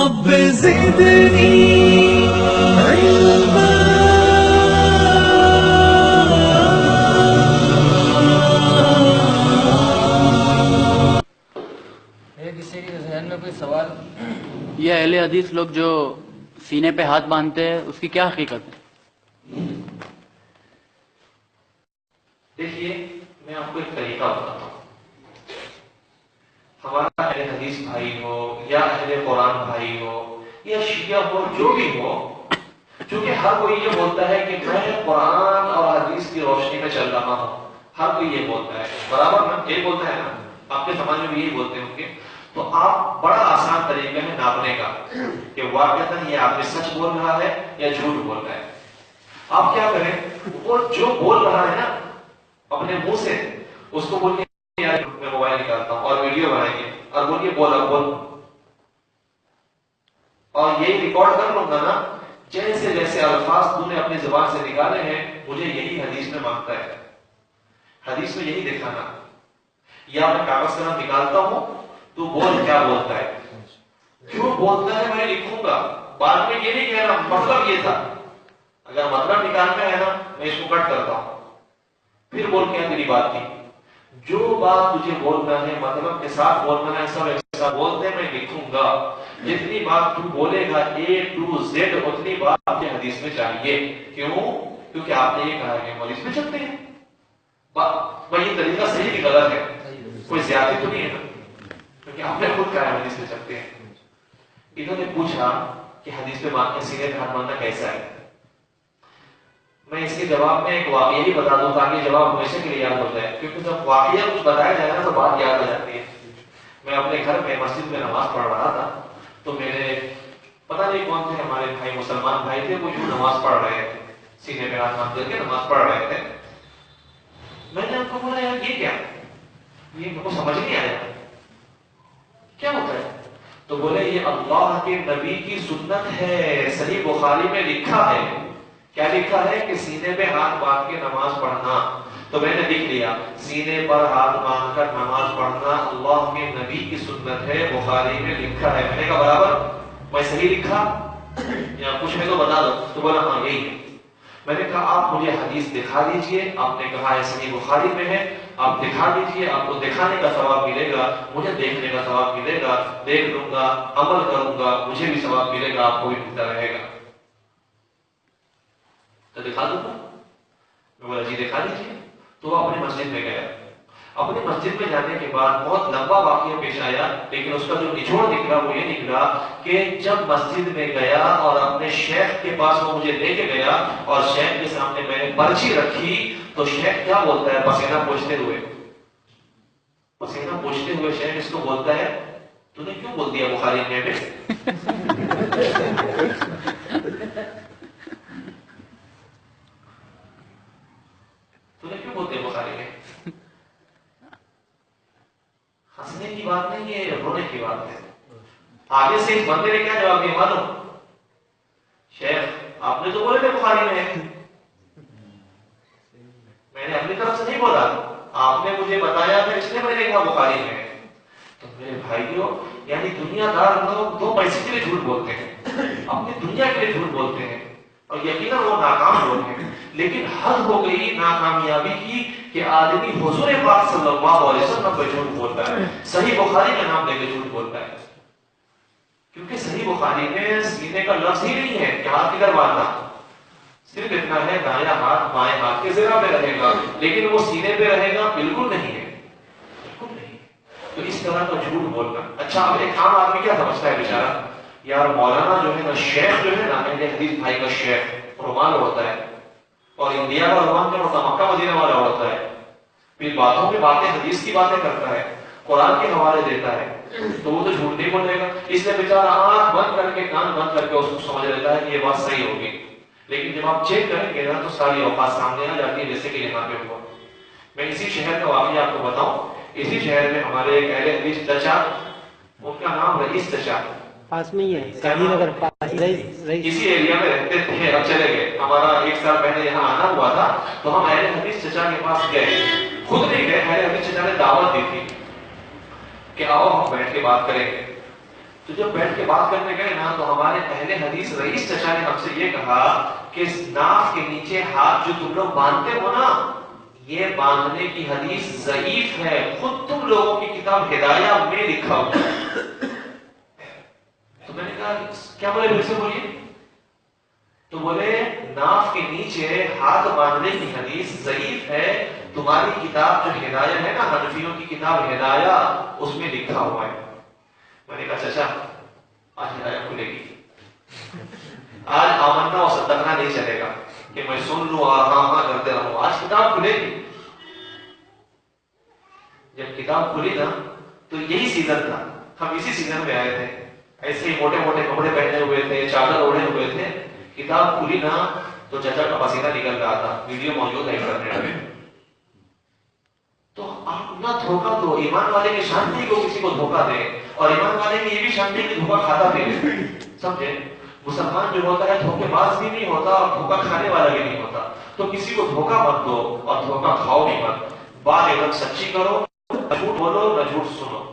رب زدني علما. کسی کے ذہن میں کوئی سوال؟ یہ اہل حدیث لوگ جو سینے پہ ہاتھ باندھتے ہیں اس کی کیا حقیقت ہے؟ دیکھیے میں آپ کو ایک طریقہ بتاتا ہوں. ہمارا اہل حدیث بھائی ہو یا اہل قرآن بھائی ہو یا شیعہ ہو جو بھی ہو، چونکہ ہر کوئی یہ بولتا ہے کہ میں قرآن اور حدیث کی روشنی میں چل رہا ہوں، ہر کوئی یہ بولتا ہے برابر نا، یہ بولتا ہے نا، آپ کے سماج میں بھی یہی بولتے ہوں گے. تو آپ بڑا آسان طریقہ ہے ناپنے کا کہ واقعتاً یہ آدمی سچ بول رہا ہے یا جھوٹ بول رہا ہے. آپ کیا کریں، وہ جو بول رہا ہے نا اپنے منہ سے اس کو بولیے یار میں موبائل نکالتا ہوں اور ویڈیو بنائیے اور بولیے بول، اور یہی ریکارڈ کر لوں گا نا جیسے جیسے الفاظ تو نے اپنی زبان سے نکالے ہیں مجھے یہی حدیث میں مانگتا ہے، حدیث میں یہی دکھانا. یا میں کاغذ قلم نکالتا ہوں تو بول کیا بولتا ہے، کیوں بولتا ہے میں لکھوں گا، بعد میں یہ نہیں کہنا مطلب یہ تھا. اگر مطلب نکالنا ہے نا میں اس کو کٹ کرتا ہوں، پھر بول کیا میری بات تھی. جو بات تجھے بولنا ہے مطلب کے ساتھ بولنا ہے سب ایک ساتھ بولتے میں لکھوں گا. جتنی بات تو بولے گا A to Z اتنی بات آپ کے حدیث میں چاہیے. کیوں؟ کیونکہ آپ نے یہ کہا ہے کہ حدیث میں چلتے ہیں. یہ طریقہ صحیح بھی غلط ہے، کوئی زیادتی تو نہیں ہے نا، کیونکہ آپ نے خود کہا ہے حدیث میں چلتے ہیں. انہوں نے پوچھا کہ حدیث پہ مان کے سینے پہ ہاتھ ماننا کیسا ہے. میں اس کے جواب میں ایک واقعہ ہی بتا دوں تاکہ جواب ہمیشہ کے لیے یاد ہو جائے، کیونکہ جب واقعہ کچھ بتایا جائے نا تو بات یاد ہو جاتی ہے. میں اپنے گھر میں مسجد میں نماز پڑھ رہا تھا تو میرے پتہ نہیں کون تھے ہمارے بھائی، مسلمان بھائی تھے، وہ یوں نماز پڑھ رہے تھے، سینے پہ ہاتھ باندھ کر کے نماز پڑھ رہے تھے. میں نے ان کو بولا یار یہ کیا، یہ میرے کو سمجھ نہیں آیا کیا ہوتا ہے. تو بولے یہ اللہ کے نبی کی سنت ہے، صحیح بخاری میں لکھا ہے. کیا لکھا ہے کہ سینے پہ ہاتھ باندھ کے نماز پڑھنا. تو میں نے لکھ لیا سینے پر ہاتھ باندھ کر نماز پڑھنا اللہ کے نبی کی سنت ہے، بخاری میں لکھا ہے. میں نے کہا برابر میں صحیح لکھا یا کچھ ہے تو بتا دو. تو بولا ہاں یہی ہے. میں نے کہا آپ مجھے حدیث دکھا دیجئے، آپ نے کہا ہے صحیح بخاری میں ہے، آپ دکھا دیجئے، آپ کو دکھانے کا ثواب ملے گا، مجھے دیکھنے کا ثواب ملے گا، دیکھ لوں گا، عمل کروں گا، مجھے بھی ثواب ملے گا، آپ کو بھی ملتا رہے گا. تو دکھا دوں گا. میں بولا جی دکھا دیجیے. تو وہ اپنی مسجد میں گیا. اپنی مسجد میں جانے کے بعد بہت لمبا واقعہ پیش آیا، لیکن اس کا جو نچوڑ نکلا وہ یہ نکلا کہ جب مسجد میں گیا اور اپنے شیخ کے پاس وہ مجھے لے کے گیا اور شیخ کے سامنے میں نے پرچی رکھی تو شیخ کیا بولتا ہے پسینہ پوچھتے ہوئے شیخ اس کو بولتا ہے تو نے کیوں بول دیا بخاری میں تو نے کیوں بولتے بخاری میں. ہنسنے کی بات نہیں، یہ رونے کی بات ہے. آگے سے اس بندے نے کیا جواب دیا معلوم؟ شیخ آپ نے تو بولے تھے بخاری میں ہے. میں نے اپنی طرف سے نہیں بولا، آپ نے مجھے بتایا تھا اس لیے میں نے کہا بخاری میں ہے. تو میرے بھائیوں یعنی دنیا دار لوگ دو پیسے کے لیے جھوٹ بولتے ہیں، اپنی دنیا کے لیے جھوٹ بولتے ہیں اور یقیناً وہ ناکام لوگ ہیں. لیکن حد ہو گئی ناکامیابی کی کہ آدمی حضور پاک صلی اللہ علیہ وسلم پہ جھوٹ بولتا ہے، صحیح بخاری کا نام لے کے جھوٹ بولتا ہے. کیونکہ صحیح بخاری میں سینے کا لفظ ہی نہیں ہے کہ ہاتھ کدھر باندھنا، صرف اتنا ہے دایاں ہاتھ بائیں ہاتھ کے زرہ پہ رہے گا، لیکن وہ سینے پہ رہے گا بالکل نہیں ہے، بالکل نہیں. تو اس طرح کا جھوٹ بولنا. اچھا اب ایک عام آدمی کیا سمجھتا ہے بیچارہ، یار مولانا جو ہے نا، شیخ جو ہے نا، اہل حدیث بھائی کا شیخ رومال ہوتا ہے اور انڈیا کا رومال جو ہوتا ہے مکہ مدینہ والا ہوتا ہے، پھر باتوں میں باتیں حدیث کی باتیں کرتا ہے، قرآن کے حوالے دیتا ہے، تو وہ تو جھوٹ نہیں بولے گا. اس لیے بیچارہ آنکھ بند کر کے کان بند کر کے اس کو سمجھ لیتا ہے کہ یہ بات صحیح ہوگی. لیکن جب آپ چیک کریں گے نا تو ساری اوقات سامنے آ جاتی ہے، جیسے کہ یہاں پہ ہوا. میں اسی شہر کا واقعہ آپ کو بتاؤں. اسی شہر میں ہمارے ایک اہل حدیث چچا، ان کا نام رئیس چچا، پاس میں ہی ہے گاندھی نگر پاس، اسی ایریا میں رہتے تھے. اب چلے گئے، ہمارا 1 سال پہلے یہاں آنا ہوا تھا تو ہم اہل حدیث چچا کے پاس گئے. خود نہیں گئے، اہل حدیث چچا نے دعوت دی تھی کہ آؤ ہم بیٹھ کے بات کریں گے. تو جب بیٹھ کے بات کرنے گئے نا تو ہمارے اہل حدیث رئیس چچا نے ہم سے یہ کہا کہ ناف کے نیچے ہاتھ جو تم لوگ باندھتے ہو نا، یہ باندھنے کی حدیث ضعیف ہے، خود تم لوگوں کی کتاب ہدایہ میں لکھا ہوا ہے۔ تو میں نے کہا کیا بولے، پھر سے بولیے۔ تو بولے ناف کے نیچے ہاتھ باندھنے کی حدیث ضعیف ہے، تمہاری کتاب جو ہدایہ ہے نا، حنفیوں کی کتاب ہدایہ، اس میں لکھا ہوا ہے۔ میں نے کہا چچا آج ہدایہ کھلے گی، آج آمنا اور صدقنا نہیں چلے گا کہ میں سن لوں اور ہاں کرتے رہوں، آج کتاب کھلے گی۔ جب کتاب کھلی نا تو یہی سیزن تھا، ہم اسی سیزن میں آئے تھے، ایسے ہی موٹے موٹے کپڑے پہنے ہوئے تھے، چادر اوڑھے ہوئے تھے۔ کتاب کھلی نا تو چچا کا پسینہ نکل رہا تھا، ویڈیو موجود ہے انٹرنیٹ میں۔ تو آپ نہ دھوکہ دو، ایمان والے کی شان نہیں کو کسی کو دھوکہ دے، اور ایمان والے کی یہ بھی شان نہیں کہ دھوکہ کھاتا بھی ہے، سمجھے؟ مسلمان جو ہوتا ہے دھوکے باز بھی نہیں ہوتا اور دھوکہ کھانے والا بھی نہیں ہوتا۔ تو کسی کو دھوکہ مت دو اور دھوکہ کھاؤ بھی مت، بات ایک دم سچی کرو، نہ جھوٹ بولو نہ جھوٹ سنو۔